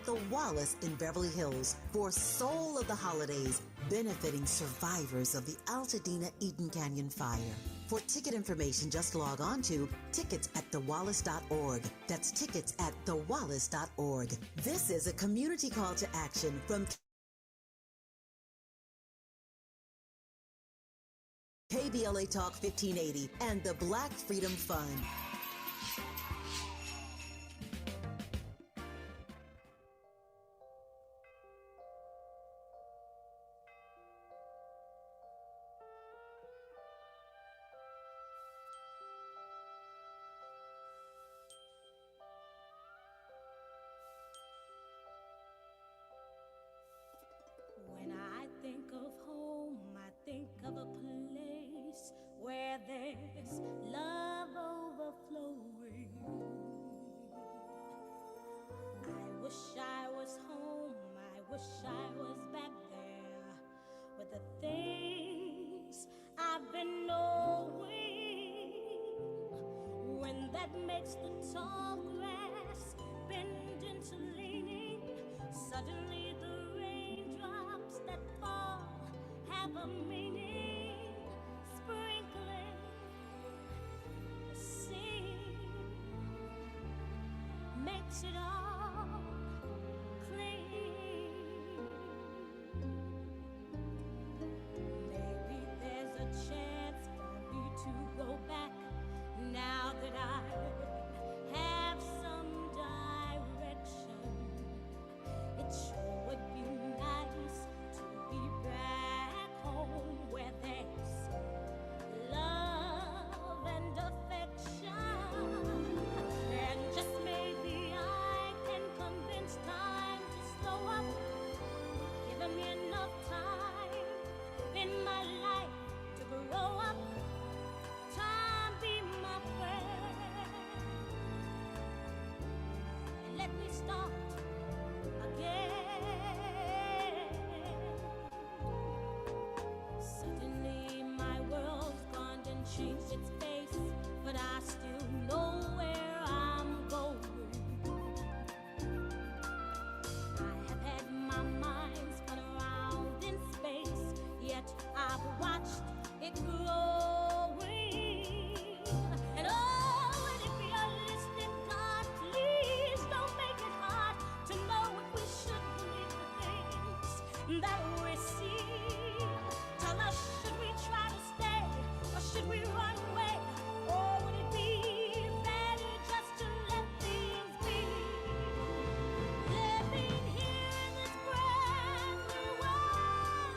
the Wallace in Beverly Hills for Soul of the Holidays, benefiting survivors of the Altadena Eden Canyon fire. For ticket information, just log on to tickets@thewallace.org. That's tickets@thewallace.org. This is a community call to action from KBLA Talk 1580 and the Black Freedom Fund. When I think of home, I think of a place where there's love overflowing. I wish I was home, I wish I was back there with the things I've been knowing. When that makes the tall grass bend into leaning, suddenly the raindrops that fall have a meaning, sprinkling the scene, makes it all clean. Maybe there's a chance for me to go back now that I have some direction. It sure would be nice to be back home where there's love and affection. And just maybe I can convince time to slow up, give me enough time in my life to grow up. Time be my friend, and let me start again. Suddenly my world's gone and changed its face, but I still know where I'm going. I have had my mind spun around in space, yet I've watched it growing. And oh, and if you're listening, God, please don't make it hard to know what we should believe, the things that we see. Tell us, should we try to stay or should we run away? Or would it be better just to let things be? Living here in this brand new world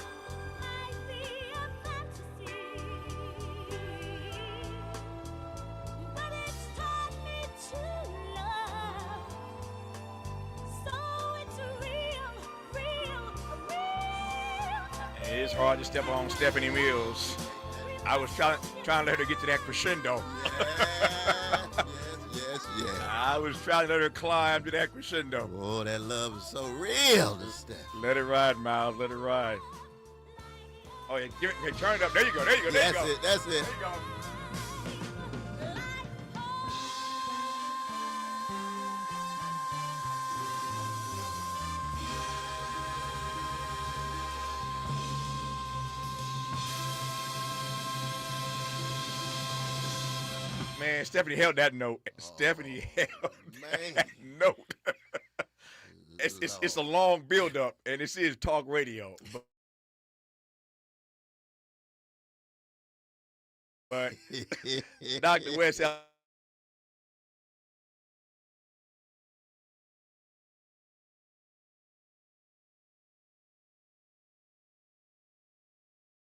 might be a fantasy, but it's taught me to love. So it's real, real, real. It's hard to step on Stephanie Mills. I was trying to let her get to that crescendo. Yes. I was trying to let her climb to that crescendo. Oh, that love is so real, this stuff. Let it ride, Miles. Let it ride. Oh, yeah. Hey, turn it up. There you go. There you go. There you go. That's it. There you go. Man, Stephanie held that note. Stephanie held that note. It's a long build-up, and this is talk radio. But Dr. West,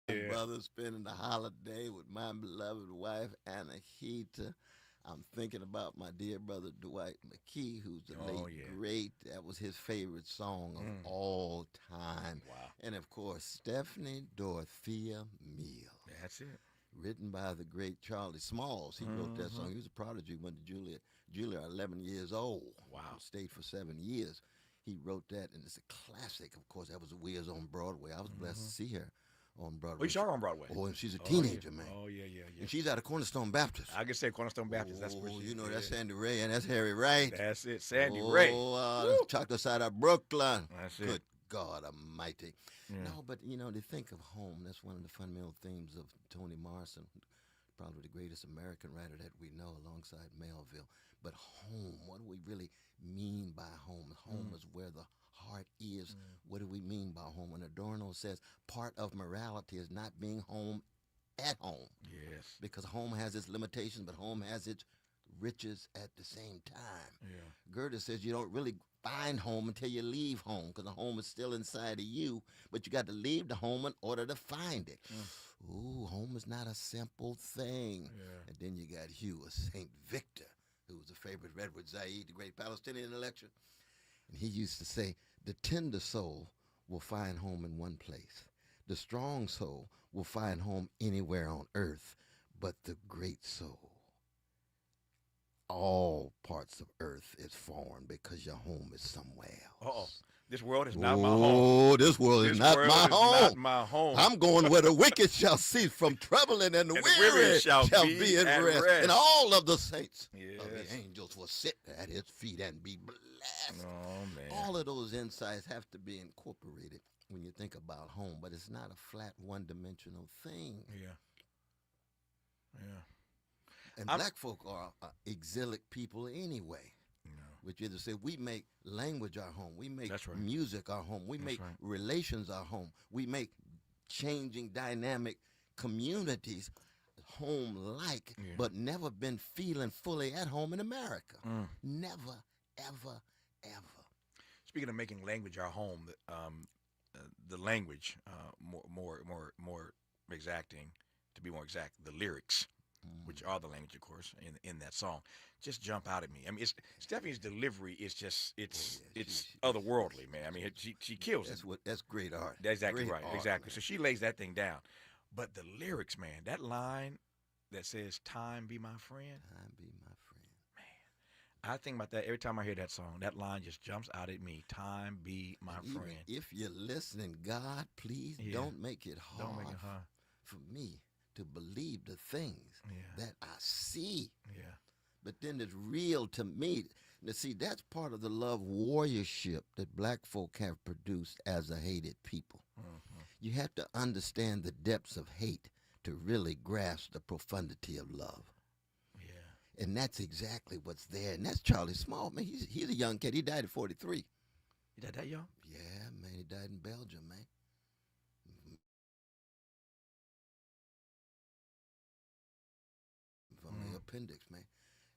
Yeah. Brother spending the holiday with my beloved wife, Anahita. I'm thinking about my dear brother, Dwight McKee, who's the late great. That was his favorite song of all time. Wow. And, of course, Stephanie Dorothea Meal. That's it. Written by the great Charlie Smalls. He wrote that song. He was a prodigy. Went to Juilliard 11 years old. Wow. Stayed for 7 years. He wrote that, and it's a classic. Of course, that was We Was on Broadway. I was blessed to see her on Broadway. Oh, you saw her on Broadway? Oh, and she's a teenager, man. Oh, yeah. And she's out of Cornerstone Baptist. I can say Cornerstone Baptist. That's where she that's Sandy Ray and that's Harry Wright. That's it, Sandy Ray. Oh, chocolate side of Brooklyn. That's it. Good God Almighty. Yeah. No, but they think of home. That's one of the fundamental themes of Toni Morrison, probably the greatest American writer that we know, alongside Melville. But home, what do we really mean by home? Home is where the heart is. What do we mean by home? When Adorno says part of morality is not being home at home. Yes. Because home has its limitations, but home has its riches at the same time. Yeah. Goethe says you don't really find home until you leave home, because the home is still inside of you, but you got to leave the home in order to find it. Ooh, home is not a simple thing. Yeah. And then you got Hugh of St. Victor, who was a favorite of Edward Said, the great Palestinian intellectual. And he used to say, the tender soul will find home in one place. The strong soul will find home anywhere on earth, but the great soul, all parts of earth is foreign because your home is somewhere else. This world is not my home. Oh, this world is not my home. Not my home. I'm going where the wicked shall cease from troubling, and the weary shall be at rest. And all of the saints of the angels will sit at his feet and be blessed. Oh, man. All of those insights have to be incorporated when you think about home, but it's not a flat, one-dimensional thing. Yeah. And black folk are exilic people anyway. Which is to say, we make language our home. We make music our home. We make relations our home. We make changing dynamic communities home-like, but never been feeling fully at home in America. Never, ever, ever. Speaking of making language our home, the language, more exacting, to be more exact, the lyrics, which are the language, of course, in that song, just jump out at me. I mean, Stephanie's delivery is just it's otherworldly, man. I mean, she kills it. That's great art. That's exactly great right. Art, exactly. Man. So she lays that thing down, but the lyrics, man, that line that says "Time be my friend." Time be my friend. Man, I think about that every time I hear that song. That line just jumps out at me. Time be my friend. If you're listening, God, please don't make it hard. Don't make it hard for me to believe the things that I see. Yeah. But then it's real to me. Now, see, that's part of the love warriorship that black folk have produced as a hated people. You have to understand the depths of hate to really grasp the profundity of love. Yeah. And that's exactly what's there. And that's Charlie Small, man. He's a young kid. He died at 43. He died that young? Yeah, man. He died in Belgium, man. From the appendix, man.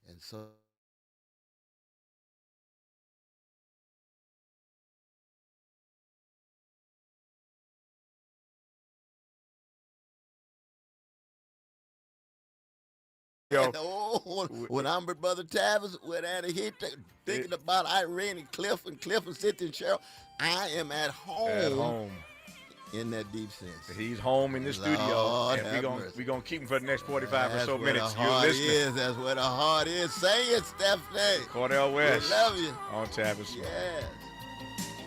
And so when I'm with Brother Tavis, when he thinking about Irene and Cliff and Cynthia and Cheryl, I am at home. At home. In that deep sense. He's home in the studio, and we're gonna keep him for the next 45 or so minutes. You're listening. That's where the heart is. Say it, Stephanie. Cornel West. We love you. On Tavis. Yes.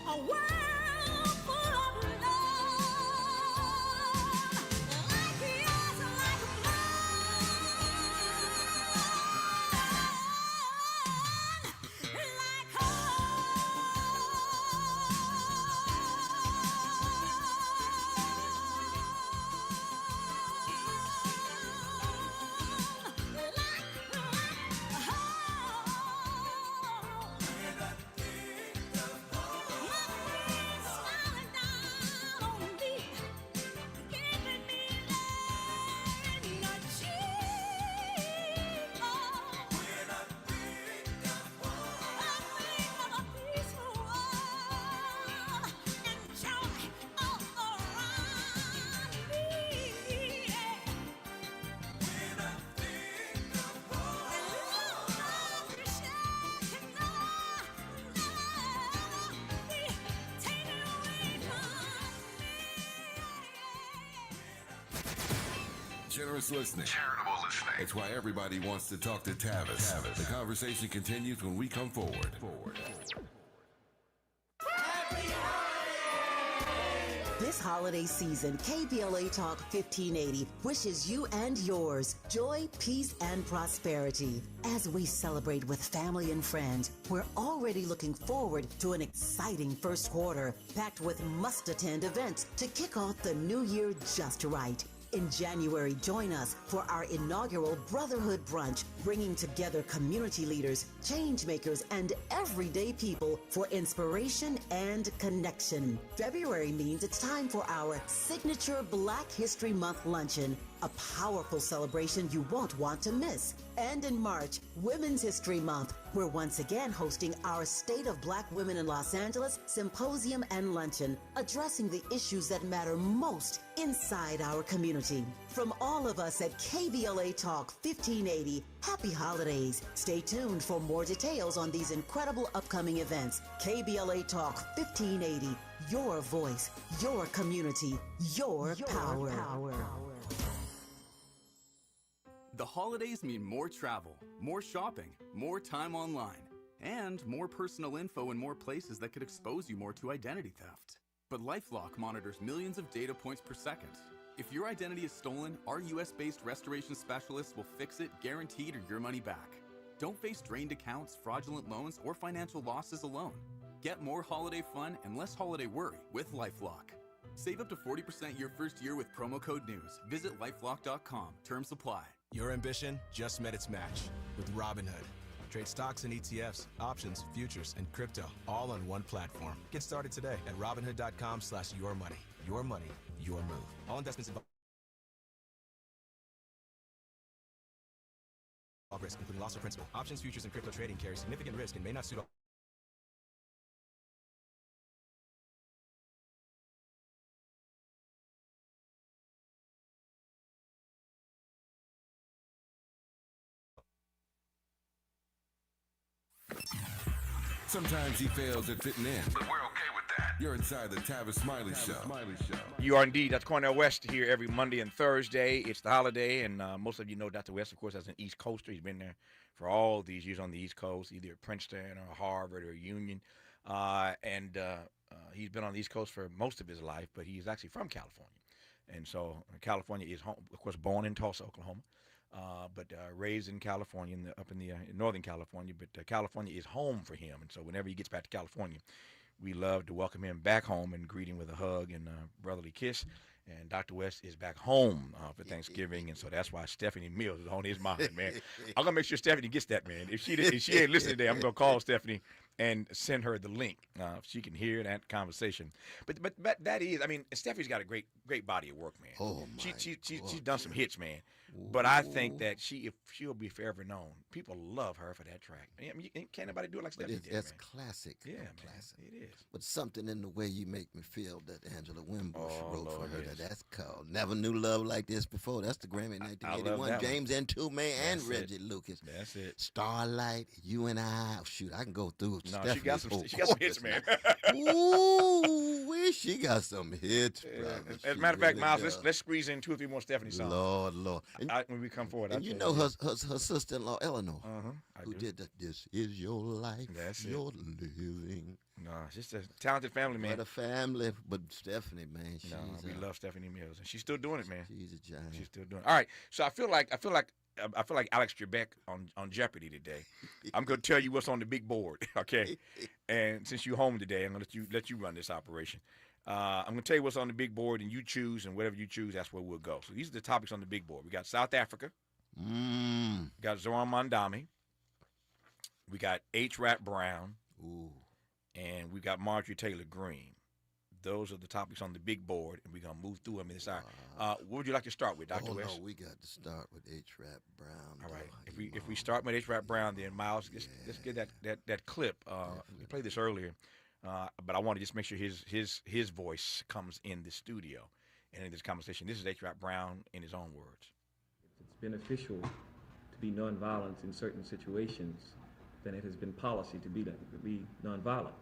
A world full of love, like yours, like mine, like home. Generous listening. Charitable listening. It's why everybody wants to talk to Tavis. The conversation continues when we come forward. This holiday season, KBLA Talk 1580 wishes you and yours joy, peace, and prosperity. As we celebrate with family and friends, we're already looking forward to an exciting first quarter, packed with must-attend events to kick off the new year just right. In January, join us for our inaugural Brotherhood Brunch, bringing together community leaders, change makers, and everyday people for inspiration and connection. February means it's time for our signature Black History Month luncheon, a powerful celebration you won't want to miss. And in March, Women's History Month, we're once again hosting our State of Black Women in Los Angeles Symposium and Luncheon, addressing the issues that matter most inside our community. From all of us at KBLA Talk 1580, happy holidays. Stay tuned for more details on these incredible upcoming events. KBLA Talk 1580, your voice, your community, your power. The holidays mean more travel, more shopping, more time online, and more personal info in more places that could expose you more to identity theft. But LifeLock monitors millions of data points per second. If your identity is stolen, our US-based restoration specialists will fix it, guaranteed, or your money back. Don't face drained accounts, fraudulent loans, or financial losses alone. Get more holiday fun and less holiday worry with LifeLock. Save up to 40% your first year with promo code NEWS. Visit lifelock.com. Terms apply. Your ambition just met its match with Robinhood. Trade stocks and ETFs, options, futures, and crypto all on one platform. Get started today at Robinhood.com/yourmoney. Your money, your move. All investments involve risk, including loss of principal. Options, futures, and crypto trading carry significant risk and may not suit all. Sometimes he fails at fitting in, but we're okay with that. You're inside the Tavis Smiley Show. You are indeed. That's Cornel West here every Monday and Thursday. It's the holiday, and most of you know Dr. West, of course, as an East Coaster. He's been there for all these years on the East Coast, either at Princeton or Harvard or Union. He's been on the East Coast for most of his life, but he's actually from California. And so California is home, of course, born in Tulsa, Oklahoma. But raised in California, up in Northern California. But California is home for him, and so whenever he gets back to California, we love to welcome him back home and greet him with a hug and a brotherly kiss. And Dr. West is back home for Thanksgiving, and so that's why Stephanie Mills is on his mind, man. I'm gonna make sure Stephanie gets that, man. If she ain't listening today, I'm gonna call Stephanie and send her the link. She can hear that conversation. But that is, I mean, Stephanie's got a great body of work, man. Oh my she's done some hits, man. But I think that if she'll be forever known, people love her for that track. I mean, can't nobody do it like Stephanie did, that's man. classic. Yeah, classic. Man, it is. But something in the way you make me feel that Angela Wimbush wrote Lord, for her. yes. That's called "Never Knew Love Like This Before." That's the Grammy 1981. James Ntume and Reggie Lucas. That's it. Starlight, You and I. Oh, shoot, I can go through. No, she got some hits, man. Ooh, she got some hits, brother. As a matter of fact, Miles, let's squeeze in 2 or 3 more Stephanie songs. Lord. When we come forward. And you know her sister-in-law, Eleanor, who do. did This Is Your Life, That's You're Living. No, it's just a talented family, man. What a family. But Stephanie, man, we love Stephanie Mills, and she's still doing it, man. She's a giant. She's still doing it. All right, so I feel like Alex Trebek on Jeopardy today. I'm going to tell you what's on the big board, okay? And since you're home today, I'm going to let you run this operation. I'm going to tell you what's on the big board, and you choose, and whatever you choose, that's where we'll go. So these are the topics on the big board. We got South Africa. We got Zohran Mamdani. We got H. Rap Brown. Ooh. And we got Marjorie Taylor Greene. Those are the topics on the big board, and we're going to move through them in this hour. What would you like to start with, Dr. West? No, we got to start with H. Rap Brown. All right. If we start with H. Rap Brown, then Miles, let's get that clip. We played this earlier, but I want to just make sure his voice comes in the studio and in this conversation. This is H. Rap Brown in his own words. It's beneficial to be nonviolent in certain situations, then it has been policy to be nonviolent.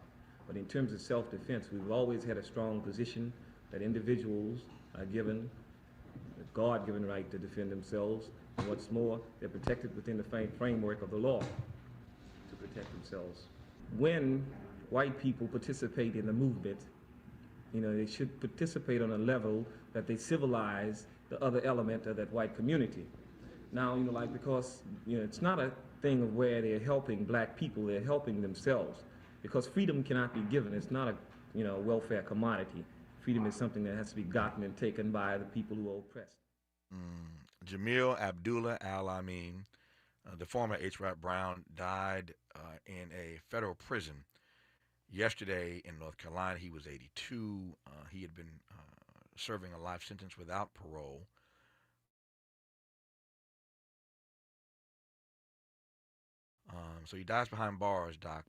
But in terms of self-defense, we've always had a strong position that individuals are given a God-given right to defend themselves, and what's more, they're protected within the framework of the law to protect themselves. When white people participate in the movement They should participate on a level that they civilize the other element of that white community. Now, because, it's not a thing of where they're helping black people, they're helping themselves. Because freedom cannot be given. It's not a, welfare commodity. Freedom is something that has to be gotten and taken by the people who are oppressed. Jamil Abdullah Al-Amin, the former H. Rap Brown, died in a federal prison yesterday in North Carolina. He was 82. He had been serving a life sentence without parole. So he dies behind bars, Doc.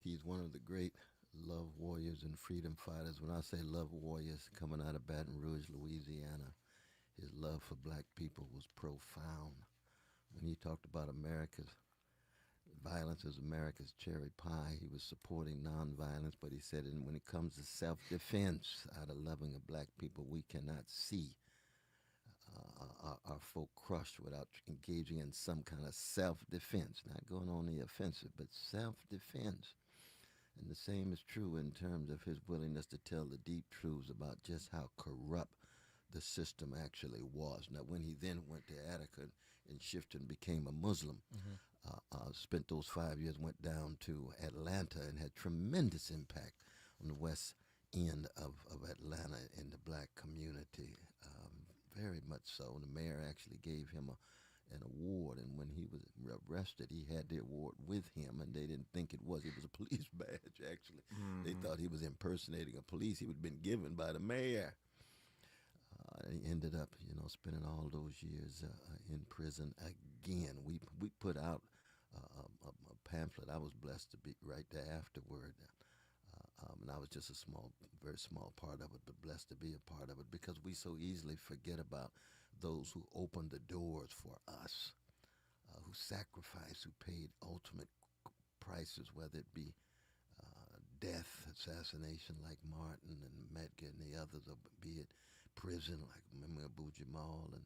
He's one of the great love warriors and freedom fighters. When I say love warriors, coming out of Baton Rouge, Louisiana, his love for black people was profound. When he talked about America's violence is America's cherry pie, he was supporting nonviolence, but he said, and when it comes to self-defense, out of loving of black people, we cannot see our folk crushed without engaging in some kind of self-defense, not going on the offensive, but self-defense. And the same is true in terms of his willingness to tell the deep truths about just how corrupt the system actually was. Now, when he then went to Attica and shifted and became a Muslim, spent those 5 years, went down to Atlanta and had tremendous impact on the west end of Atlanta in the black community. Very much so. The mayor actually gave him an award, and when he was arrested, he had the award with him, and they didn't think it was a police badge, actually. They thought he was impersonating a police. He would have been given by the mayor. He ended up, spending all those years in prison again. We put out a pamphlet. I was blessed to be right there afterward. And I was just a very small part of it, but blessed to be a part of it, because we so easily forget about those who opened the doors for us, who sacrificed, who paid ultimate prices, whether it be death, assassination like Martin and Medgar and the others, or be it prison like Mimi Abu-Jamal and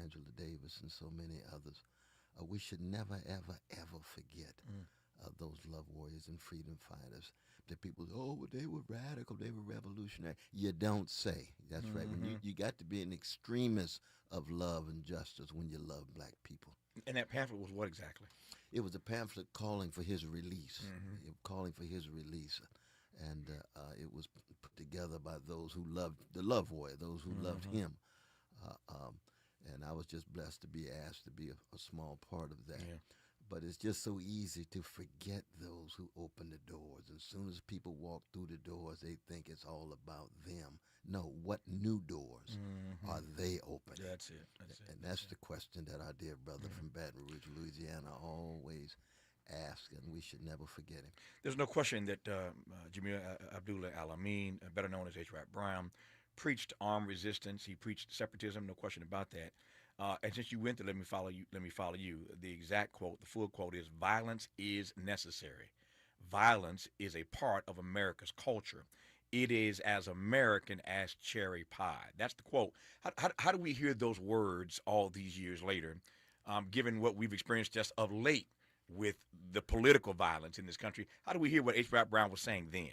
Angela Davis and so many others. We should never, ever, ever forget those love warriors and freedom fighters. That people, they were radical, they were revolutionary. You don't say. That's right. When you got to be an extremist of love and justice when you love black people. And that pamphlet was what exactly? It was a pamphlet calling for his release, and it was put together by those who loved the love warrior, those who loved him. And I was just blessed to be asked to be a small part of that. Yeah. But it's just so easy to forget those who open the doors. As soon as people walk through the doors, they think it's all about them. No, what new doors are they opening? That's it. And that's the question that our dear brother from Baton Rouge, Louisiana, always asks, and we should never forget him. There's no question that Jamil Abdullah Al-Amin, better known as H. Rap Brown, preached armed resistance. He preached separatism, no question about that. And since you went to let me follow you. The exact quote, the full quote is, "Violence is necessary. Violence is a part of America's culture. It is as American as cherry pie." That's the quote. How do we hear those words all these years later, given what we've experienced just of late with the political violence in this country? How do we hear what H. Rap Brown was saying then?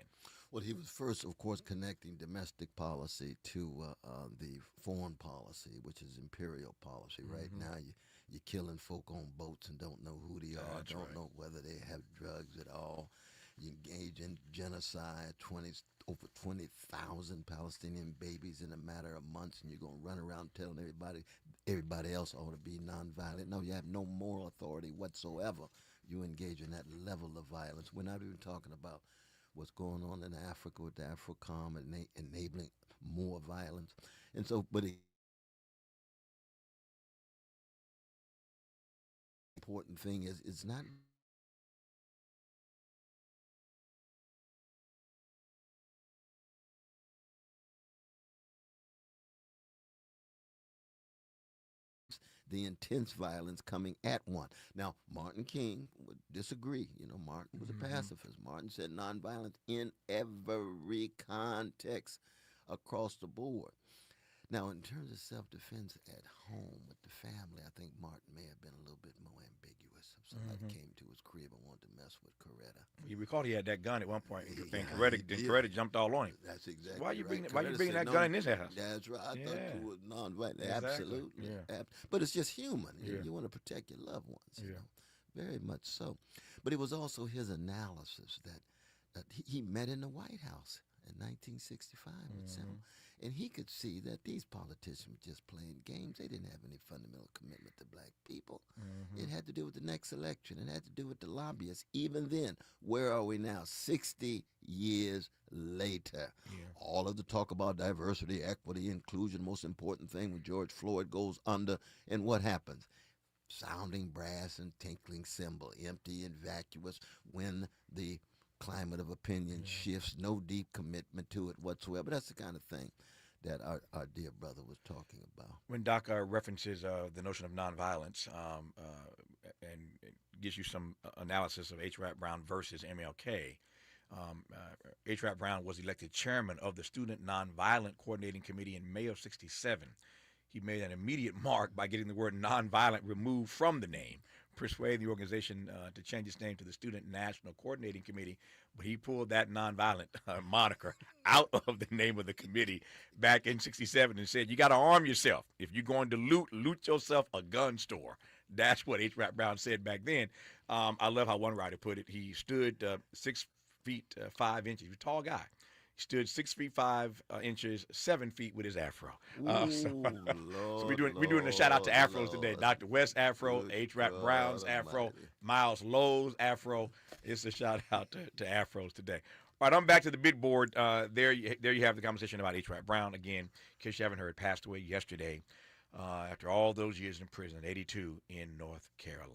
Well, he was first, of course, connecting domestic policy to the foreign policy, which is imperial policy. Right now, you're killing folk on boats and don't know who they are, don't know whether they have drugs at all. You engage in genocide, over 20,000 Palestinian babies in a matter of months, and you're going to run around telling everybody else ought to be nonviolent. No, you have no moral authority whatsoever. You engage in that level of violence. We're not even talking about what's going on in Africa with the AFRICOM and enabling more violence. And so, but the important thing is it's not the intense violence coming at one. Now, Martin King would disagree. Martin was a pacifist. Martin said nonviolence in every context across the board. Now, in terms of self-defense at home with the family, I think Martin may have been a little bit more ambiguous of Somebody came to his crib and wanted to mess with Coretta. You recall he had that gun at one point. And Coretta jumped all on him. That's exactly Why you right. bringing that gun in this house? That's right. I thought you were non-violent. Exactly. Absolutely. Yeah. But it's just human. You want to protect your loved ones. You know? Very much so. But it was also his analysis that he met in the White House in 1965 with Sam. And he could see that these politicians were just playing games. They didn't have any fundamental commitment to black people. It had to do with the next election. It had to do with the lobbyists. Even then, where are we now? 60 years later. All of the talk about diversity, equity, inclusion, most important thing when George Floyd goes under, and what happens? Sounding brass and tinkling cymbal, empty and vacuous when the climate of opinion shifts, no deep commitment to it whatsoever. That's the kind of thing that our dear brother was talking about. When Doc references the notion of nonviolence and gives you some analysis of H. Rap Brown versus MLK, H. Rap Brown was elected chairman of the Student Nonviolent Coordinating Committee in May of '67. He made an immediate mark by getting the word nonviolent removed from the name, persuading the organization to change its name to the Student National Coordinating Committee, but he pulled that nonviolent moniker out of the name of the committee back in '67 and said, you got to arm yourself. If you're going to loot yourself a gun store. That's what H. Rap Brown said back then. I love how one writer put it. He stood 6 feet 5 inches. He was a tall guy. He stood 6 feet 5 inches, 7 feet with his afro. So we're doing a shout out to afros today. Dr. West afro, H. Rap Brown's afro, Miles Lowe's afro. It's a shout out to afros today. All right, I'm back to the big board. There you have the conversation about H. Rap Brown again. In case you haven't heard, passed away yesterday after all those years in prison, 82 in North Carolina.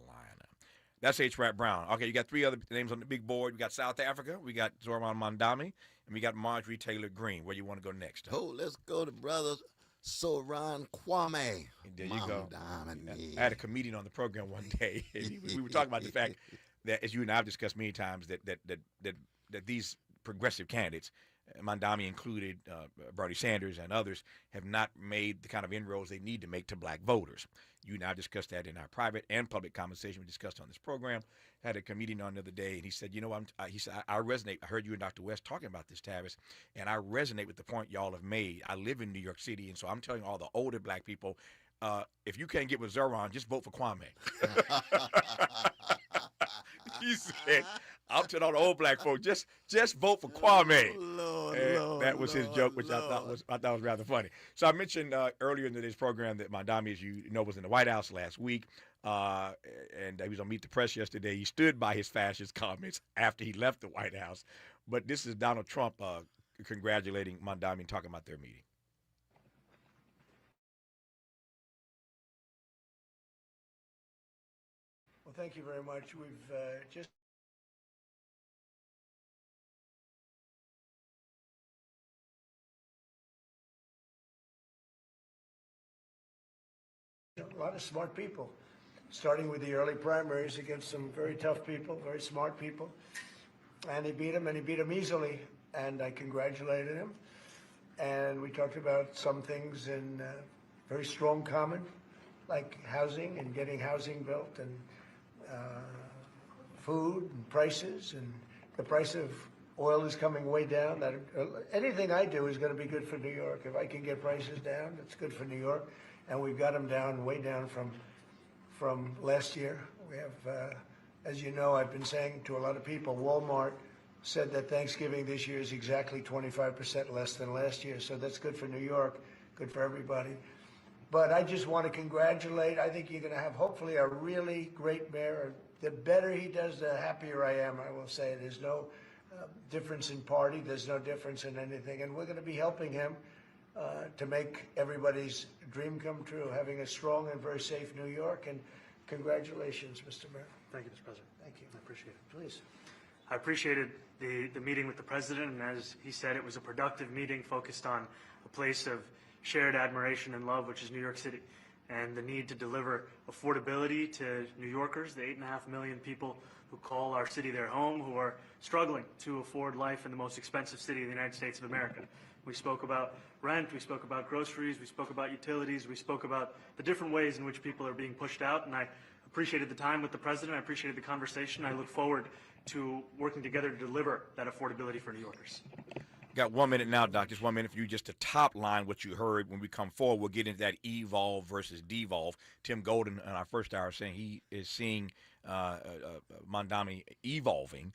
That's H. Rap Brown. Okay, you got 3 other names on the big board. We got South Africa, we got Zohran Mamdani, and we got Marjorie Taylor Greene. Where you want to go next? Let's go to brothers Zohran Kwame. There you go. I had a comedian on the program one day. And we were talking about the fact that, as you and I have discussed many times, that these progressive candidates, Mamdani included, Bernie Sanders and others, have not made the kind of inroads they need to make to black voters. You and I discussed that in our private and public conversation we discussed on this program. Had a comedian on the other day, and he said, I resonate. I heard you and Dr. West talking about this, Tavis, and I resonate with the point y'all have made. I live in New York City, and so I'm telling all the older black people, if you can't get with Zohran, just vote for Kwame. He said, I'm telling all the old black folks, just vote for Kwame. Lord, that was his joke, which I thought was rather funny. So I mentioned earlier in today's program that Mamdani, as you know, was in the White House last week, and he was on Meet the Press yesterday. He stood by his fascist comments after he left the White House. But this is Donald Trump congratulating Mamdani and talking about their meeting. Well, thank you very much. We've just a lot of smart people, starting with the early primaries against some very tough people, very smart people. And he beat them easily, and I congratulated him. And we talked about some things in very strong common, like housing and getting housing built, and food and prices, and the price of oil is coming way down. That anything I do is going to be good for New York. If I can get prices down, it's good for New York, and we've got them down, way down from last year. We have, as you know, I've been saying to a lot of people, Walmart said that Thanksgiving this year is exactly 25% less than last year, so that's good for New York, good for everybody. But I just want to congratulate. I think you're going to have, hopefully, a really great mayor. The better he does, the happier I am, I will say. There's no difference in party. There's no difference in anything. And we're going to be helping him to make everybody's dream come true, having a strong and very safe New York. And congratulations, Mr. Mayor. Thank you, Mr. President. Thank you. I appreciate it. Please. I appreciated the meeting with the president, and as he said, it was a productive meeting focused on a place of shared admiration and love, which is New York City, and the need to deliver affordability to New Yorkers, the 8.5 million people who call our city their home, who are struggling to afford life in the most expensive city in the United States of America. We spoke about rent, we spoke about groceries, we spoke about utilities, we spoke about the different ways in which people are being pushed out, and I appreciated the time with the president. I appreciated the conversation. I look forward to working together to deliver that affordability for New Yorkers. Got 1 minute now, Doc. Just 1 minute for you just to top line what you heard. When we come forward, we'll get into that evolve versus devolve. Tim Golden in our first hour saying he is seeing Mamdani evolving.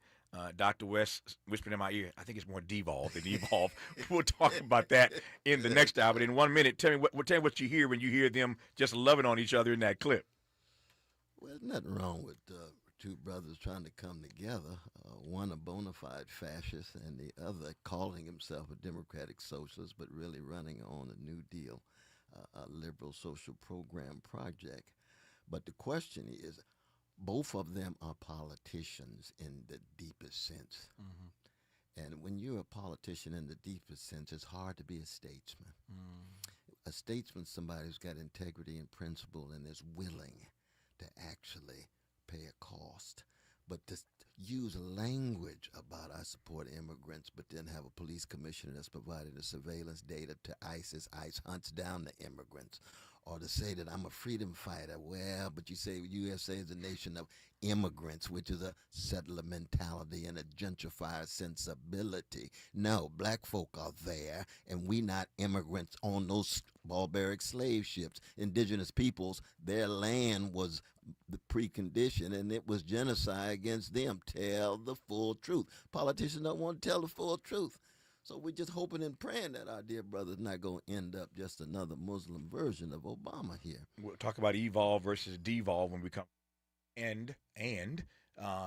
Dr. West whispered in my ear, I think it's more devolve than evolve. We'll talk about that in the next hour. But in 1 minute, tell me what you hear when you hear them just loving on each other in that clip. Well, there's nothing wrong with two brothers trying to come together, one a bona fide fascist and the other calling himself a democratic socialist, but really running on a New Deal, a liberal social program project. But the question is, both of them are politicians in the deepest sense. Mm-hmm. And when you're a politician in the deepest sense, it's hard to be a statesman. Mm. A statesman is somebody who's got integrity and principle and is willing to actually pay a cost. But to use language about I support immigrants, but then have a police commissioner that's providing the surveillance data to ISIS hunts down the immigrants. Or to say that I'm a freedom fighter, well, but you say USA is a nation of immigrants, which is a settler mentality and a gentrifier sensibility. No, black folk are there, and we not immigrants on those barbaric slave ships. Indigenous peoples, their land was the precondition, and it was genocide against them. Tell the full truth. Politicians don't want to tell the full truth. So we're just hoping and praying that our dear brother's not going to end up just another Muslim version of Obama here. We'll talk about evolve versus devolve when we come. And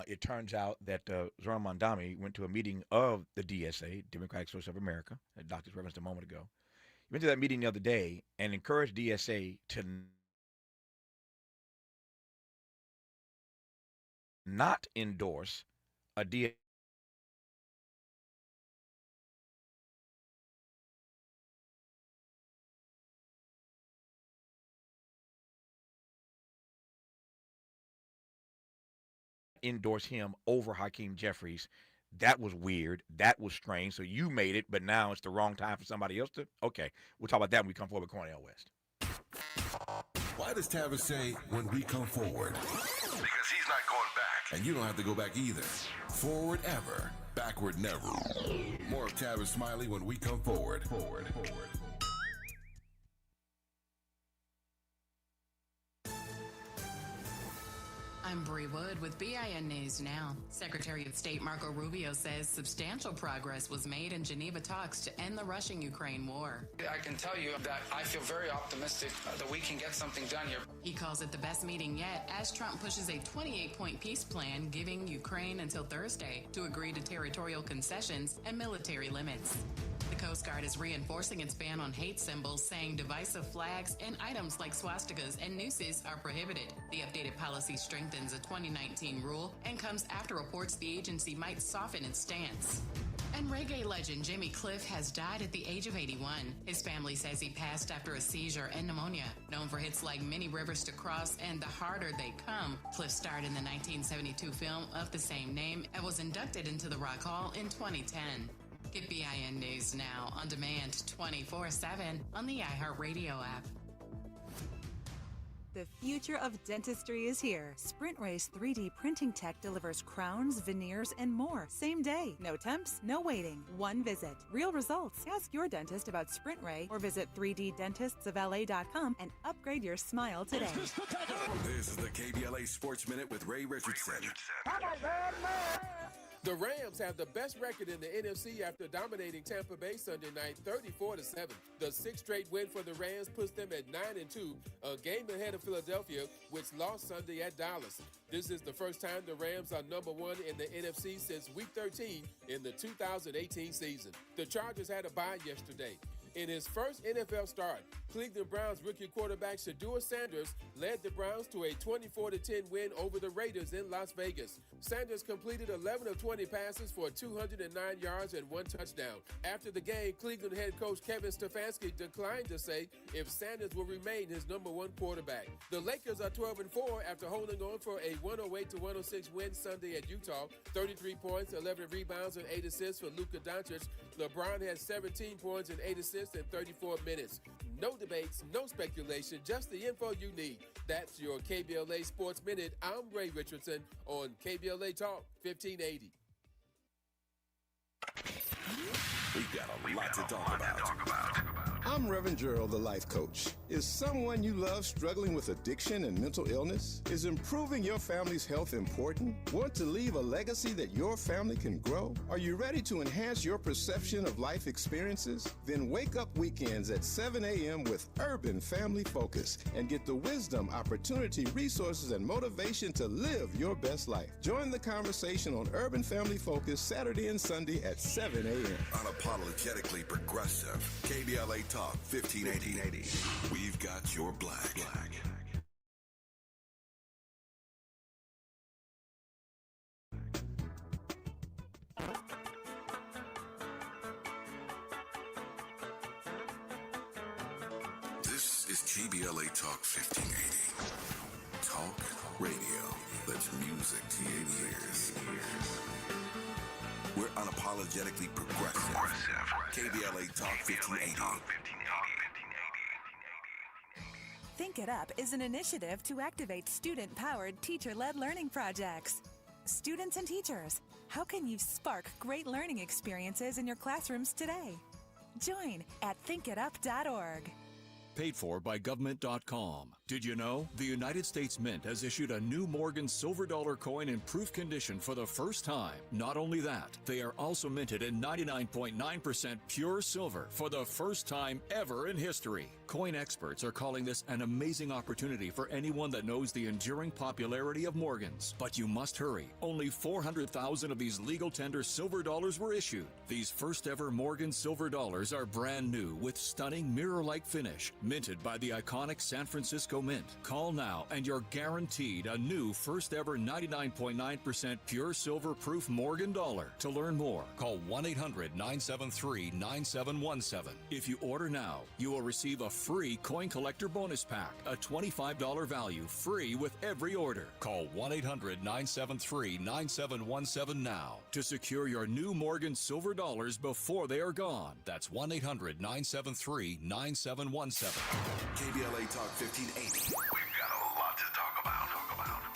it turns out that Zohran Mamdani went to a meeting of the DSA, Democratic Socialists of America, that Doctor's referenced a moment ago. He went to that meeting the other day and encouraged DSA to not endorse a DSA endorse him over Hakeem Jeffries. That was weird. That was strange. So you made it, but now it's the wrong time for somebody else to. Okay, we'll talk about that when we come forward with Cornel West. Why does Tavis say when we come forward? Because he's not going back. And you don't have to go back either. Forward ever, backward never. More of Tavis Smiley when we come forward. Forward. I'm Bree Wood with BIN News Now. Secretary of State Marco Rubio says substantial progress was made in Geneva talks to end the Russian-Ukraine war. I can tell you that I feel very optimistic that we can get something done here. He calls it the best meeting yet as Trump pushes a 28-point peace plan giving Ukraine until Thursday to agree to territorial concessions and military limits. The Coast Guard is reinforcing its ban on hate symbols, saying divisive flags and items like swastikas and nooses are prohibited. The updated policy strengthens a 2019 rule and comes after reports the agency might soften its stance. And reggae legend Jimmy Cliff has died at the age of 81. His family says he passed after a seizure and pneumonia. Known for hits like Many Rivers to Cross and The Harder They Come, Cliff starred in the 1972 film of the same name and was inducted into the Rock Hall in 2010. Get BIN News Now on demand 24/7 on the iHeartRadio app. The future of dentistry is here. Sprint Race 3D printing tech delivers crowns, veneers, and more. Same day. No temps, no waiting. One visit. Real results. Ask your dentist about Sprint Ray or visit 3ddentistsofla.com and upgrade your smile today. This is the KBLA Sports Minute with Ray Richardson. The Rams have the best record in the NFC after dominating Tampa Bay Sunday night 34-7. The sixth straight win for the Rams puts them at 9-2, a game ahead of Philadelphia, which lost Sunday at Dallas. This is the first time the Rams are number one in the NFC since Week 13 in the 2018 season. The Chargers had a bye yesterday. In his first NFL start, Cleveland Browns rookie quarterback Shedeur Sanders led the Browns to a 24-10 win over the Raiders in Las Vegas. Sanders completed 11 of 20 passes for 209 yards and 1 touchdown. After the game, Cleveland head coach Kevin Stefanski declined to say if Sanders will remain his number one quarterback. The Lakers are 12-4 after holding on for a 108-106 win Sunday at Utah. 33 points, 11 rebounds, and 8 assists for Luka Doncic. LeBron has 17 points and 8 assists in 34 minutes. No debates, no speculation, just the info you need. That's your KBLA Sports Minute. I'm Ray Richardson on KBLA Talk 1580. We've got a lot to talk about. I'm Reverend Gerald, the life coach. Is someone you love struggling with addiction and mental illness? Is improving your family's health important? Want to leave a legacy that your family can grow? Are you ready to enhance your perception of life experiences? Then wake up weekends at 7 a.m. with Urban Family Focus and get the wisdom, opportunity, resources, and motivation to live your best life. Join the conversation on Urban Family Focus Saturday and Sunday at 7 a.m. Unapologetically progressive. KBLA Talk 1580. We've got your black. This is KBLA Talk 1580. Talk radio that's music to your ears. We're unapologetically progressive. KBLA Talk 1580. Think It Up is an initiative to activate student-powered, teacher-led learning projects. Students and teachers, how can you spark great learning experiences in your classrooms today? Join at thinkitup.org. Paid for by government.com. Did you know? The United States Mint has issued a new Morgan silver dollar coin in proof condition for the first time. Not only that, they are also minted in 99.9% pure silver for the first time ever in history. Coin experts are calling this an amazing opportunity for anyone that knows the enduring popularity of Morgans. But you must hurry. Only 400,000 of these legal tender silver dollars were issued. These first ever Morgan silver dollars are brand new with stunning mirror-like finish, minted by the iconic San Francisco Mint. Call now and you're guaranteed a new first ever 99.9% pure silver proof Morgan dollar. To learn more, call 1-800-973-9717. If you order now, you will receive a free coin collector bonus pack, a $25 value, free with every order. Call 1-800-973-9717 now to secure your new Morgan silver dollars before they are gone. That's 1-800-973-9717. KBLA Talk 1580. We've got a lot to talk about.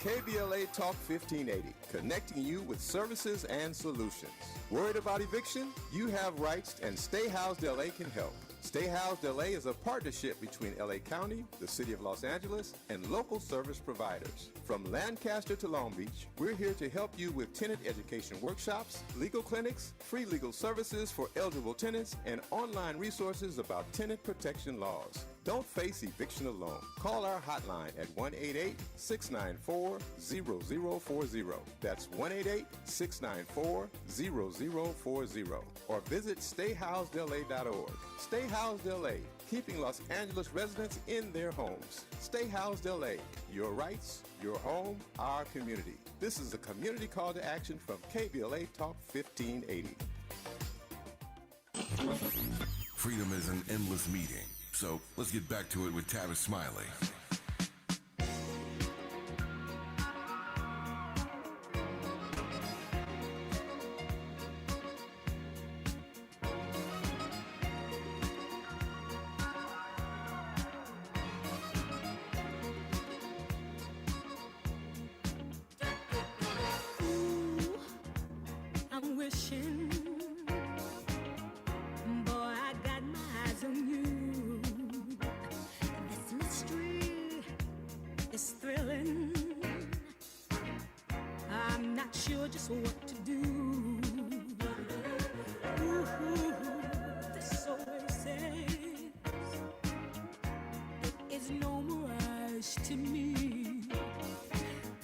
KBLA Talk 1580, connecting you with services and solutions. Worried about eviction? You have rights, and Stay Housed LA can help. Stay Housed LA is a partnership between LA County, the City of Los Angeles, and local service providers. From Lancaster to Long Beach, we're here to help you with tenant education workshops, legal clinics, free legal services for eligible tenants, and online resources about tenant protection laws. Don't face eviction alone. Call our hotline at 1-888-694-0040. That's 1-888-694-0040. Or visit stayhousedla.org. Stay Housed LA, keeping Los Angeles residents in their homes. Stay Housed LA, your rights, your home, our community. This is a community call to action from KBLA Talk 1580. Freedom is an endless meeting. So let's get back to it with Tavis Smiley. I'm wishing, boy, I got my eyes on you. This mystery is thrilling. I'm not sure just what to do. Ooh, this oasis, it is no mirage to me.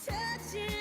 Touching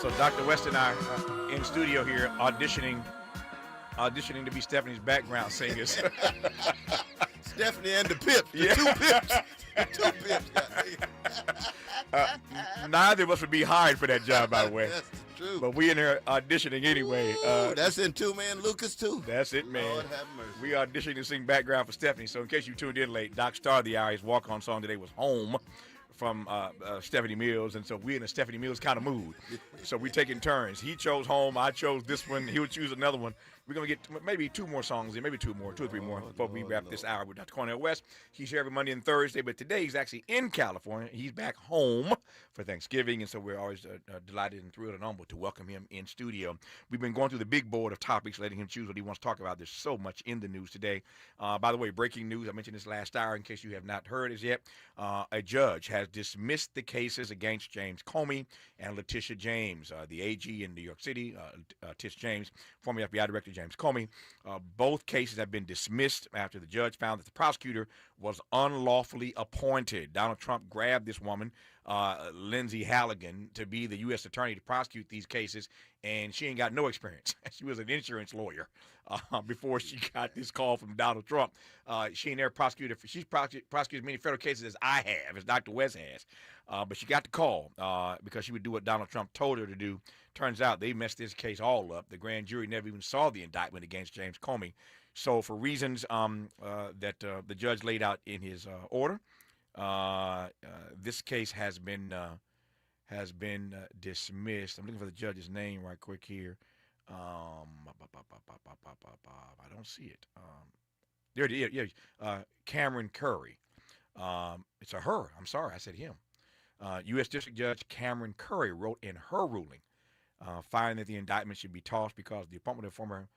So Dr. West and I are in studio here auditioning to be Stephanie's background singers. Stephanie and the Pips. Yeah. Two Pips. The two Pips. Neither of us would be hired for that job, by the way. That's true. But we in there auditioning anyway. That's in Two-Man Lucas, too. That's it, man. Lord have mercy. We auditioning to sing background for Stephanie. So in case you tuned in late, Doc Star, the hour's walk-on song today was Home from Stephanie Mills. And so we're in a Stephanie Mills kind of mood. So we're taking turns. He chose Home. I chose this one. He'll choose another one. We're going to get maybe two more songs in, maybe two or three more before we wrap this hour with Dr. Cornel West. He's here every Monday and Thursday, but today he's actually in California. He's back home for Thanksgiving, and so we're always delighted and thrilled and humbled to welcome him in studio. We've been going through the big board of topics, letting him choose what he wants to talk about. There's so much in the news today. By the way, breaking news, I mentioned this last hour in case you have not heard it yet. A judge has dismissed the cases against James Comey and Letitia James, the AG in New York City, Tish James, former FBI Director James Comey. Both cases have been dismissed after the judge found that the prosecutor was unlawfully appointed. Donald Trump grabbed this woman, Lindsay Halligan, to be the U.S. attorney to prosecute these cases, and she ain't got no experience. She was an insurance lawyer before she got this call from Donald Trump. She ain't never prosecuted. She's prosecuted many federal cases as I have, as Dr. West has. But she got the call because she would do what Donald Trump told her to do. Turns out they messed this case all up. The grand jury never even saw the indictment against James Comey. So for reasons that the judge laid out in his order, this case has been dismissed. I'm looking for the judge's name right quick here. I don't see it. There it is. Yeah, Cameron Curry. It's a her. I'm sorry, I said him. U.S. District Judge Cameron Curry wrote in her ruling, finding that the indictment should be tossed because the appointment of former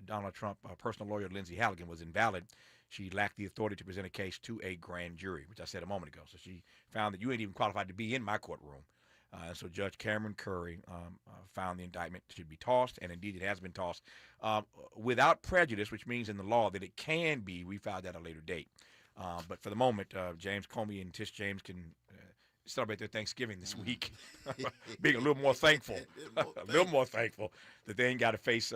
Donald Trump personal lawyer Lindsay Halligan was invalid. She lacked the authority to present a case to a grand jury, which I said a moment ago. So she found that you ain't even qualified to be in my courtroom. And so Judge Cameron Curry found the indictment should be tossed, and indeed it has been tossed without prejudice, which means in the law that it can be refiled at a later date. But for the moment, James Comey and Tish James can celebrate their Thanksgiving this week, being a little more thankful, that they ain't got to face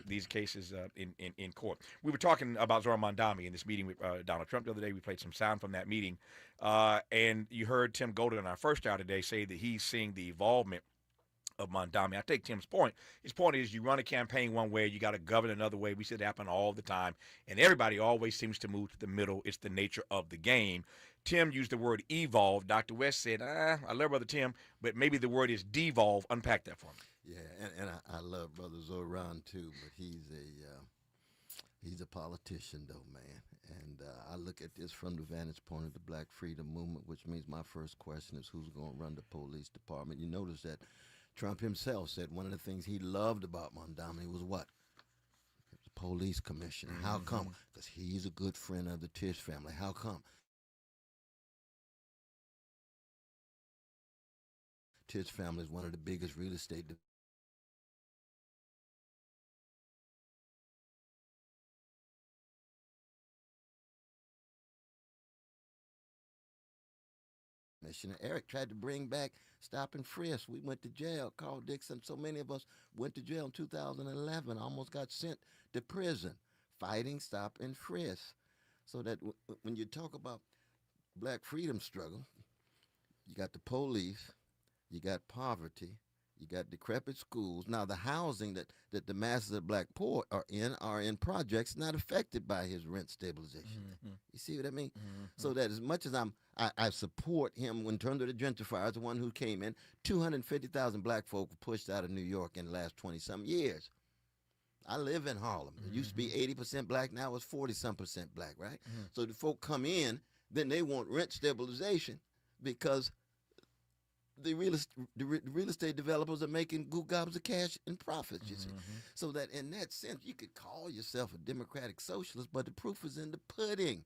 these cases in court. We were talking about Zohran Mamdani in this meeting with Donald Trump the other day. We played some sound from that meeting, and you heard Tim Golden in our first hour today say that he's seeing the involvement of Mamdani. I take Tim's point. His point is you run a campaign one way, you got to govern another way. We see it happen all the time, and everybody always seems to move to the middle. It's the nature of the game. Tim used the word evolve. Dr. West said, I love Brother Tim, but maybe the word is devolve. Unpack that for me. Yeah, and I love Brother Zohran too, but he's a politician though, man. And I look at this from the vantage point of the Black Freedom Movement, which means my first question is who's going to run the police department. You notice that Trump himself said one of the things he loved about Mamdani was what? The police commissioner. How come? Because he's a good friend of the Tish family. How come? Tish family is one of the biggest real estate Commissioner Eric tried to bring back stop and frisk. We went to jail. Carl Dixon, so many of us went to jail in 2011, almost got sent to prison, fighting stop and frisk. So that when you talk about black freedom struggle, you got the police, you got poverty, you got decrepit schools. Now, the housing that the masses of black poor are in projects not affected by his rent stabilization. You see what I mean? So that as much as I support him in terms of the gentrifiers, the one who came in, 250,000 black folk were pushed out of New York in the last 20-some years. I live in Harlem. It used to be 80% black, now it's 40-some% black, right? So the folk come in, then they want rent stabilization because the real estate developers are making gobs of cash and profits, you see. So that in that sense, you could call yourself a democratic socialist, but the proof is in the pudding.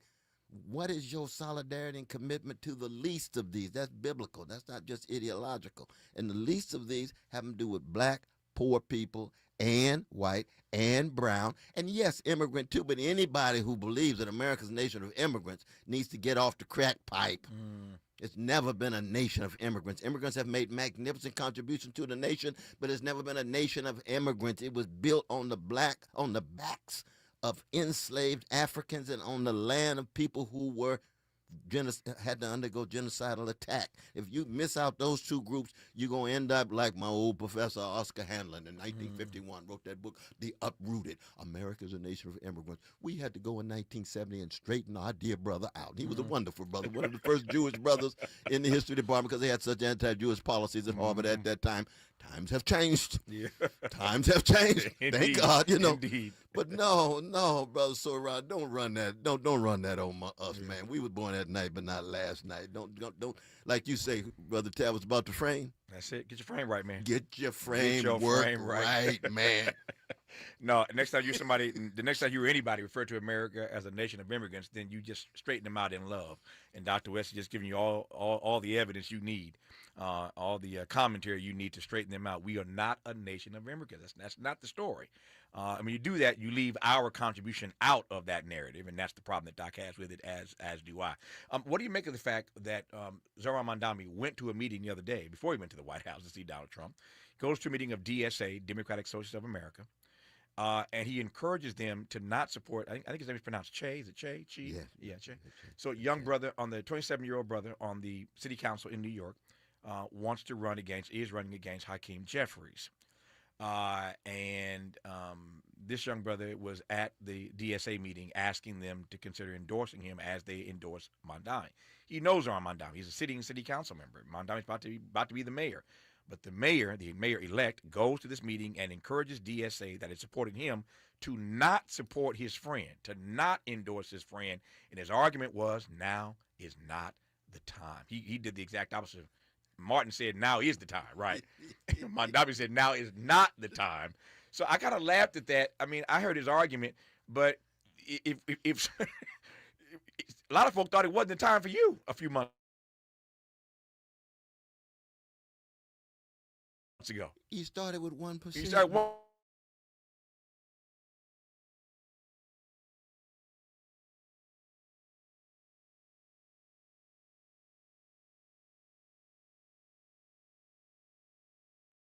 What is your solidarity and commitment to the least of these? That's biblical. That's not just ideological. And the least of these have to do with black poor people and white and brown, and yes, immigrant too, but anybody who believes that America's a nation of immigrants needs to get off the crack pipe. It's never been a nation of immigrants. Immigrants have made magnificent contributions to the nation, but it's never been a nation of immigrants. It was built on the backs of enslaved Africans and on the land of people who were had to undergo genocidal attack. If you miss out those two groups, you're going to end up like my old professor Oscar Hanlon in 1951 wrote that book, The Uprooted. America's a nation of immigrants. We had to go in 1970 and straighten our dear brother out. He was a wonderful brother, one of the first Jewish brothers in the history department because they had such anti-Jewish policies at Harvard at that time. Times have changed. Yeah. Times have changed. Thank God, you know. Indeed. But no, brother Zohran, don't run that. Don't run that on us, man. We was born that night, but not last night. Don't. Like you say, Brother Tavis, about the frame. That's it. Get your frame right, man. Get your frame right, man. No, the next time you or anybody refer to America as a nation of immigrants, then you just straighten them out in love. And Dr. West is just giving you all the evidence you need, all the commentary you need to straighten them out. We are not a nation of immigrants. That's not the story. When you do that, you leave our contribution out of that narrative, and that's the problem that Doc has with it, as do I. What do you make of the fact that Zohran Mamdani went to a meeting the other day, before he went to the White House to see Donald Trump, goes to a meeting of DSA, Democratic Socialists of America, and he encourages them to not support, I think his name is pronounced Che. Is it Che? Che? Yeah, Che. So young brother, 27-year-old brother on the city council in New York, is running against Hakeem Jeffries. This young brother was at the DSA meeting asking them to consider endorsing him as they endorse Mamdani. He knows Zohran Mamdani. He's a sitting city council member. Mamdani's about to be the mayor. But the mayor-elect, goes to this meeting and encourages DSA that is supporting him to not support his friend, to not endorse his friend. And his argument was, now is not the time. He did the exact opposite. Martin said, now is the time, right? Mamdani said, now is not the time. So I kind of laughed at that. I mean, I heard his argument, but if a lot of folk thought it wasn't the time for you a few months ago. He started with 1%. He started 1%.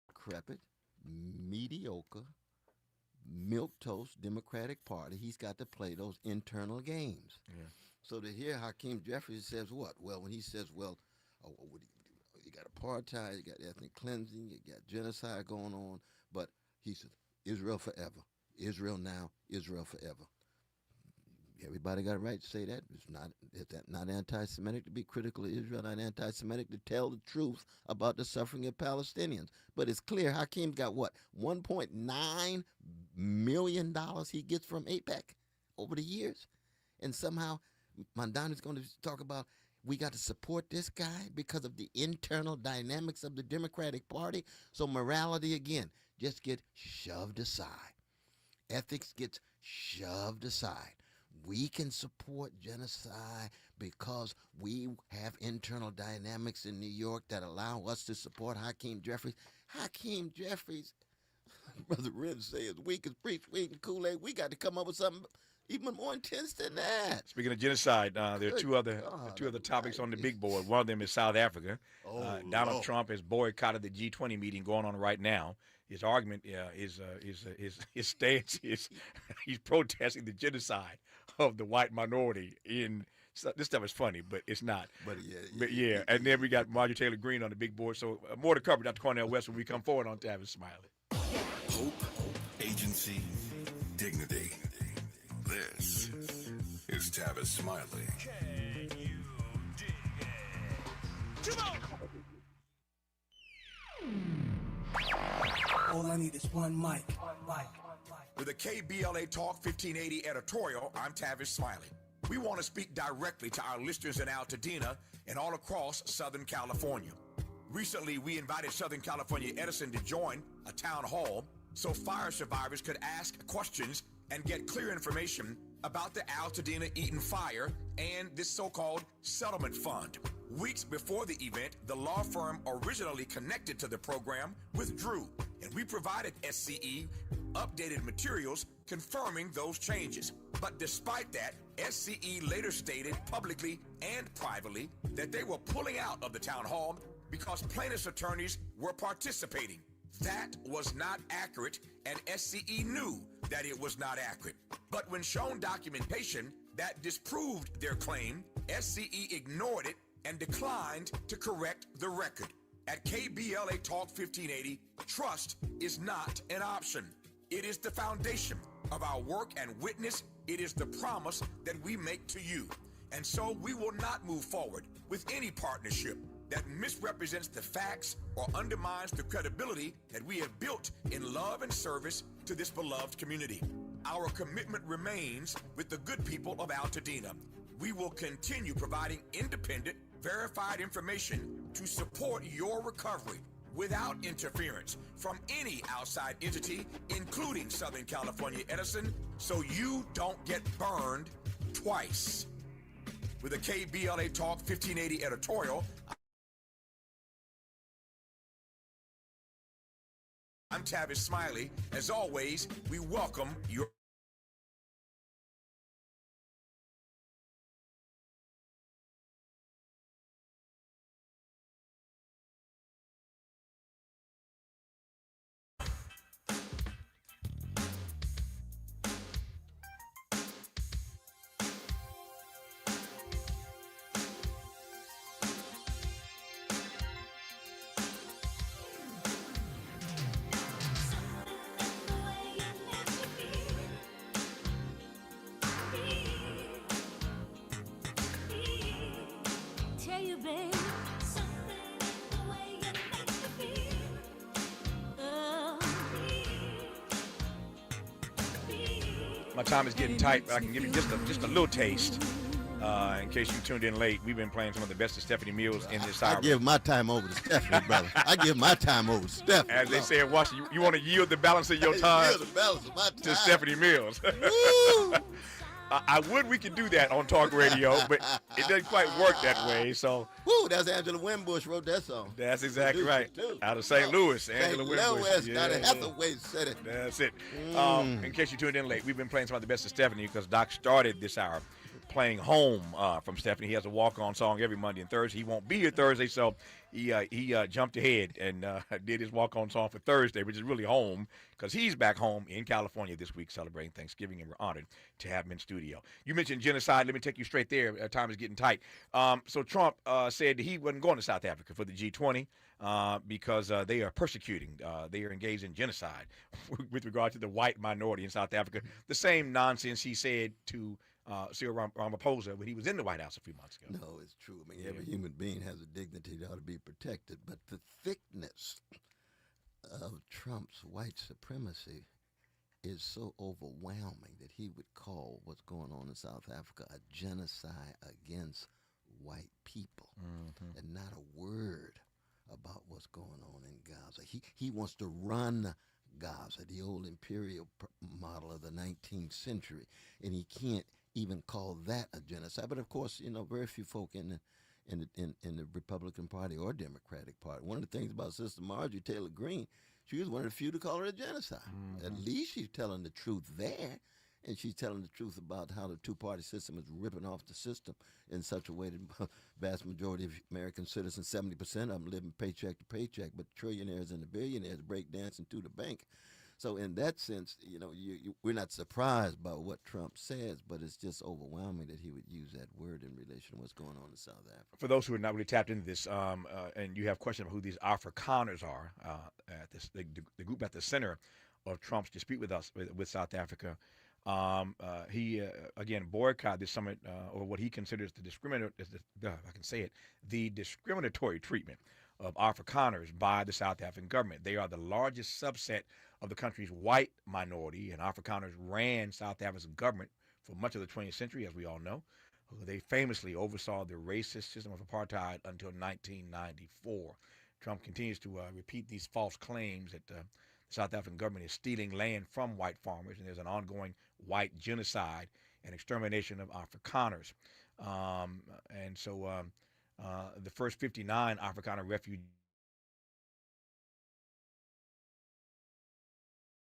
Decrepit, mediocre, milquetoast Democratic Party. He's got to play those internal games. Yeah. So to hear Hakeem Jeffries says what? Well, when he says, you got apartheid, you got ethnic cleansing, you got genocide going on, but he says, Israel forever. Israel now, Israel forever. Everybody got a right to say that. Is that not anti-Semitic to be critical of Israel, not anti-Semitic to tell the truth about the suffering of Palestinians? But it's clear Hakeem's got what, $1.9 million he gets from AIPAC over the years? And somehow Mamdani's going to talk about we got to support this guy because of the internal dynamics of the Democratic Party. So morality, again, just get shoved aside. Ethics gets shoved aside. We can support genocide because we have internal dynamics in New York that allow us to support Hakeem Jeffries. Hakeem Jeffries, Brother Ren says, weak as preach, weak and Kool-Aid. We got to come up with something even more intense than that. Speaking of genocide, there are two other topics on the big board. One of them is South Africa. Donald Trump has boycotted the G20 meeting going on right now. His argument his stance is he's protesting the genocide of the white minority in. This stuff is funny, but it's not. But yeah. And then we got Marjorie Taylor Greene on the big board. So more to cover, Dr. Cornel West, when we come forward on Tavis Smiley. Hope, agency, dignity. This is Tavis Smiley. Can you dig it? Come on! All I need is one mic. With a KBLA Talk 1580 editorial, I'm Tavis Smiley. We want to speak directly to our listeners in Altadena and all across Southern California. Recently, we invited Southern California Edison to join a town hall so fire survivors could ask questions and get clear information about the Altadena Eaton fire and this so-called settlement fund. Weeks before the event, the law firm originally connected to the program withdrew, and we provided SCE updated materials confirming those changes. But despite that, SCE later stated publicly and privately that they were pulling out of the town hall because plaintiffs' attorneys were participating. That was not accurate, and SCE knew that it was not accurate. But when shown documentation that disproved their claim, SCE ignored it and declined to correct the record. At KBLA Talk 1580, trust is not an option. It is the foundation of our work and witness. It is the promise that we make to you. And so we will not move forward with any partnership that misrepresents the facts or undermines the credibility that we have built in love and service to this beloved community. Our commitment remains with the good people of Altadena. We will continue providing independent, verified information to support your recovery without interference from any outside entity, including Southern California Edison, so you don't get burned twice. With a KBLA Talk 1580 editorial, I'm Tavis Smiley. As always, we welcome your tell you, babe, something in the way you make me feel. Oh, My time is getting tight, but I can give you just a little taste. In case you tuned in late, we've been playing some of the best of Stephanie Mills in this hour. I give my time over to Stephanie, brother. I give my time over to Stephanie. As they say in Washington, you want to yield the balance of your time Yield the balance of my time to Stephanie Mills. I would we could do that on talk radio, but it doesn't quite work that way. So, woo, that's Angela Winbush wrote that song. That's exactly right. Out of St. Louis, Angela Winbush. Down in Hathaway said it. That's it. In case you tuned in late, we've been playing some of the best of Stephanie because Doc started this hour playing Home from Stephanie. He has a walk-on song every Monday and Thursday. He won't be here Thursday, so he jumped ahead and did his walk-on song for Thursday, which is really Home, because he's back home in California this week celebrating Thanksgiving, and we're honored to have him in studio. You mentioned genocide. Let me take you straight there. Time is getting tight. So Trump said he wasn't going to South Africa for the G20 because they are persecuting. They are engaged in genocide with regard to the white minority in South Africa. The same nonsense he said to Cyril Ramaphosa when he was in the White House a few months ago. No, it's true. I mean, every human being has a dignity that ought to be protected, but the thickness of Trump's white supremacy is so overwhelming that he would call what's going on in South Africa a genocide against white people, and not a word about what's going on in Gaza. He wants to run Gaza, the old imperial model of the 19th century, and he can't even call that a genocide. But of course, you know, very few folk in the Republican Party or Democratic Party. One of the things about Sister Marjorie Taylor Greene, she was one of the few to call her a genocide. At least she's telling the truth there, and she's telling the truth about how the two-party system is ripping off the system in such a way that the vast majority of American citizens, 70% of them, living paycheck to paycheck, but trillionaires and the billionaires break dancing to the bank. So in that sense, you know, we're not surprised by what Trump says, but it's just overwhelming that he would use that word in relation to what's going on in South Africa. For those who are not really tapped into this, and you have questions about who these Afrikaners are, at this, the group at the center of Trump's dispute with us, with South Africa, he again boycotted this summit over what he considers the discriminatory treatment of Afrikaners by the South African government. They are the largest subset of the country's white minority, and Afrikaners ran South Africa's government for much of the 20th century, as we all know. They famously oversaw the racist system of apartheid until 1994. Trump continues to repeat these false claims that the South African government is stealing land from white farmers, and there's an ongoing white genocide and extermination of Afrikaners. And so The first 59 Africana refugees,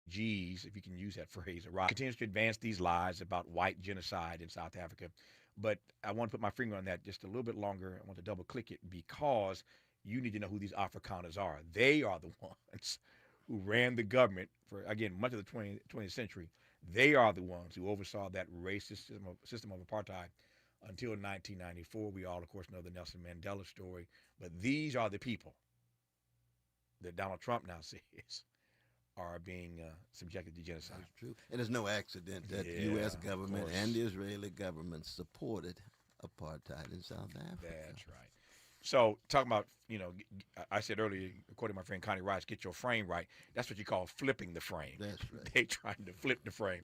if you can use that phrase, arrived. Continues to advance these lies about white genocide in South Africa. But I want to put my finger on that just a little bit longer. I want to double click it because you need to know who these Afrikaners are. They are the ones who ran the government for, again, much of the 20th century. They are the ones who oversaw that racist system of apartheid until 1994. We all, of course, know the Nelson Mandela story. But these are the people that Donald Trump now says are being subjected to genocide. That's true. And it's no accident that the U.S. government and the Israeli government supported apartheid in South Africa. That's right. So talking about, I said earlier, according to my friend Connie Rice, get your frame right. That's what you call flipping the frame. That's right. They trying to flip the frame.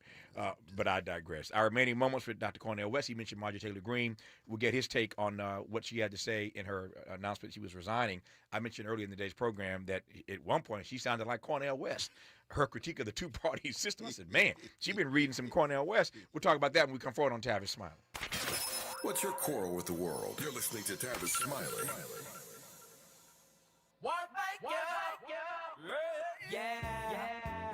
But I digress. Our remaining moments with Dr. Cornel West. He mentioned Marjorie Taylor Greene. We'll get his take on what she had to say in her announcement she was resigning. I mentioned earlier in the day's program that at one point she sounded like Cornel West. Her critique of the two-party system. I said, man, she's been reading some Cornel West. We'll talk about that when we come forward on Tavis Smiley. What's your quarrel with the world? You're listening to Tavis Smiley.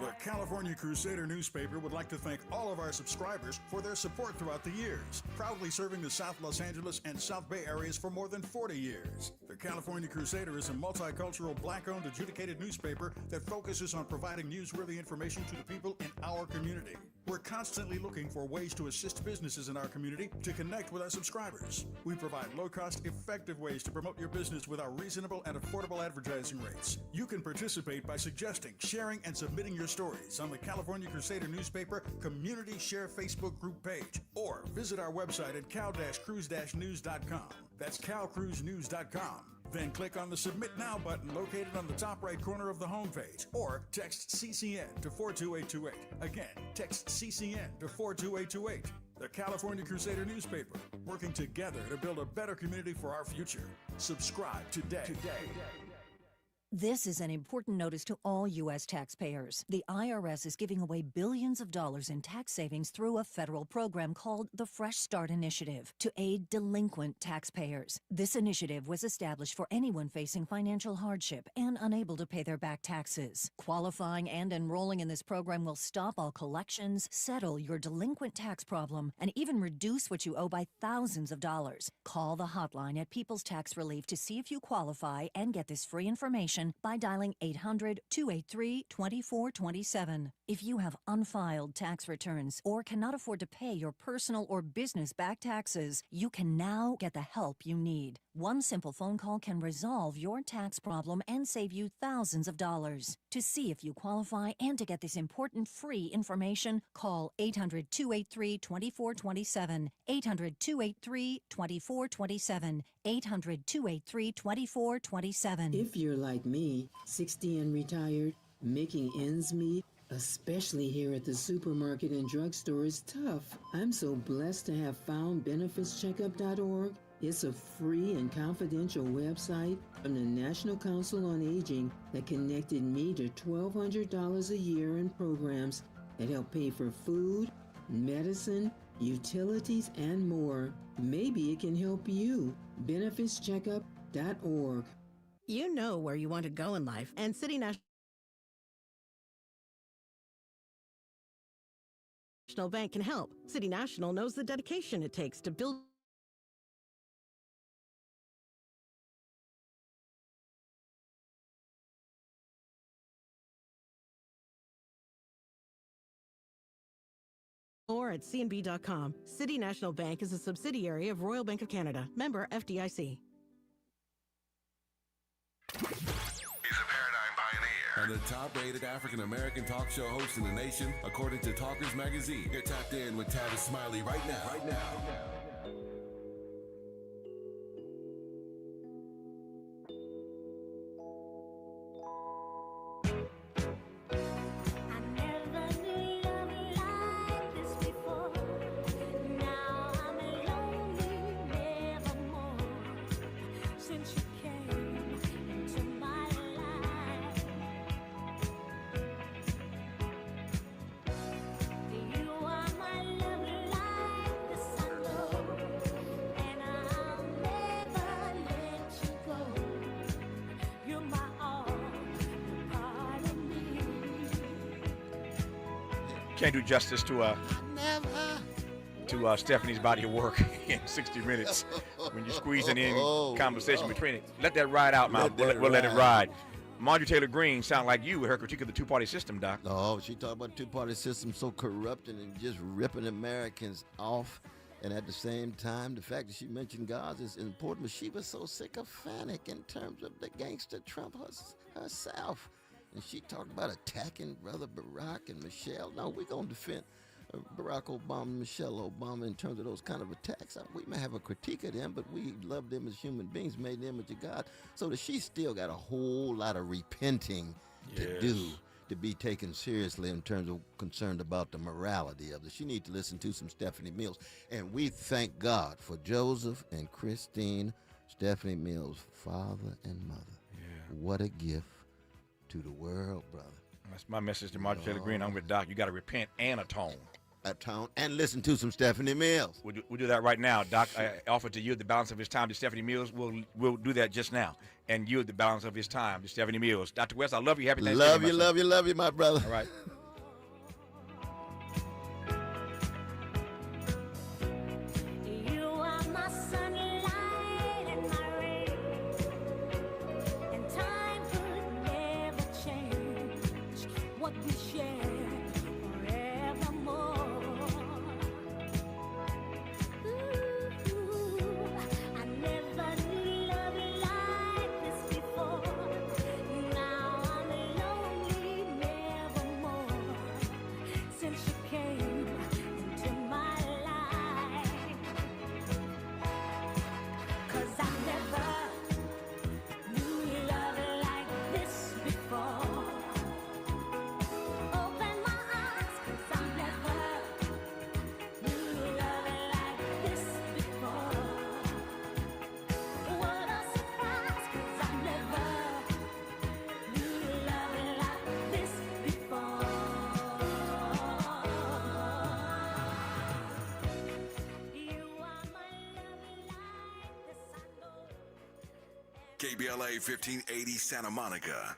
The California Crusader newspaper would like to thank all of our subscribers for their support throughout the years, proudly serving the South Los Angeles and South Bay areas for more than 40 years. The California Crusader is a multicultural, black-owned, adjudicated newspaper that focuses on providing newsworthy information to the people in our community. We're constantly looking for ways to assist businesses in our community to connect with our subscribers. We provide low-cost, effective ways to promote your business with our reasonable and affordable advertising rates. You can participate by suggesting, sharing, and submitting your stories on the California Crusader newspaper Community Share Facebook group page, or visit our website at cal-cruise-news.com. That's calcruisenews.com. Then click on the Submit Now button located on the top right corner of the homepage, or text CCN to 42828. Again, text CCN to 42828. The California Crusader newspaper, working together to build a better community for our future. Subscribe today. This is an important notice to all U.S. taxpayers. The IRS is giving away billions of dollars in tax savings through a federal program called the Fresh Start Initiative to aid delinquent taxpayers. This initiative was established for anyone facing financial hardship and unable to pay their back taxes. Qualifying and enrolling in this program will stop all collections, settle your delinquent tax problem, and even reduce what you owe by thousands of dollars. Call the hotline at People's Tax Relief to see if you qualify and get this free information by dialing 800-283-2427. If you have unfiled tax returns or cannot afford to pay your personal or business back taxes, you can now get the help you need. One simple phone call can resolve your tax problem and save you thousands of dollars. To see if you qualify and to get this important free information, call 800-283-2427, 800-283-2427, 800-283-2427. If you're like me, 60 and retired, making ends meet, especially here at the supermarket and drugstore, is tough. I'm so blessed to have found benefitscheckup.org. It's a free and confidential website from the National Council on Aging that connected me to $1,200 a year in programs that help pay for food, medicine, utilities, and more. Maybe it can help you. benefitscheckup.org. You know where you want to go in life, and City National Bank can help. City National knows the dedication it takes to build more at cnb.com. City National Bank is a subsidiary of Royal Bank of Canada, member FDIC. And the top-rated African-American talk show host in the nation, according to Talkers Magazine. You're tapped in with Tavis Smiley right now. Can't do justice to Stephanie's body of work in 60 minutes when you're squeezing in conversation between it. Let that ride out, man. We'll let it ride. Marjorie Taylor Greene sound like you with her critique of the two-party system, Doc. Oh, she talked about the two-party system so corrupting and just ripping Americans off. And at the same time, the fact that she mentioned God is important, but she was so sycophantic in terms of the gangster Trump herself. And she talked about attacking Brother Barack and Michelle. No, we're going to defend Barack Obama and Michelle Obama in terms of those kind of attacks. We may have a critique of them, but we love them as human beings made in the image of God. So that she still got a whole lot of repenting to do to be taken seriously in terms of concerned about the morality of it. She needs to listen to some Stephanie Mills. And we thank God for Joseph and Christine, Stephanie Mills' father and mother. Yeah. What a gift to the world, brother. That's my message to Marjorie Taylor Greene. I'm with Doc. You got to repent and atone. Atone and listen to some Stephanie Mills. We'll do that right now. Doc offered to yield the balance of his time to Stephanie Mills. We'll do that just now and yield the balance of his time to Stephanie Mills. Dr. West, I love you. Happy Thanksgiving. Love you, my brother. All right. KBLA 1580 Santa Monica,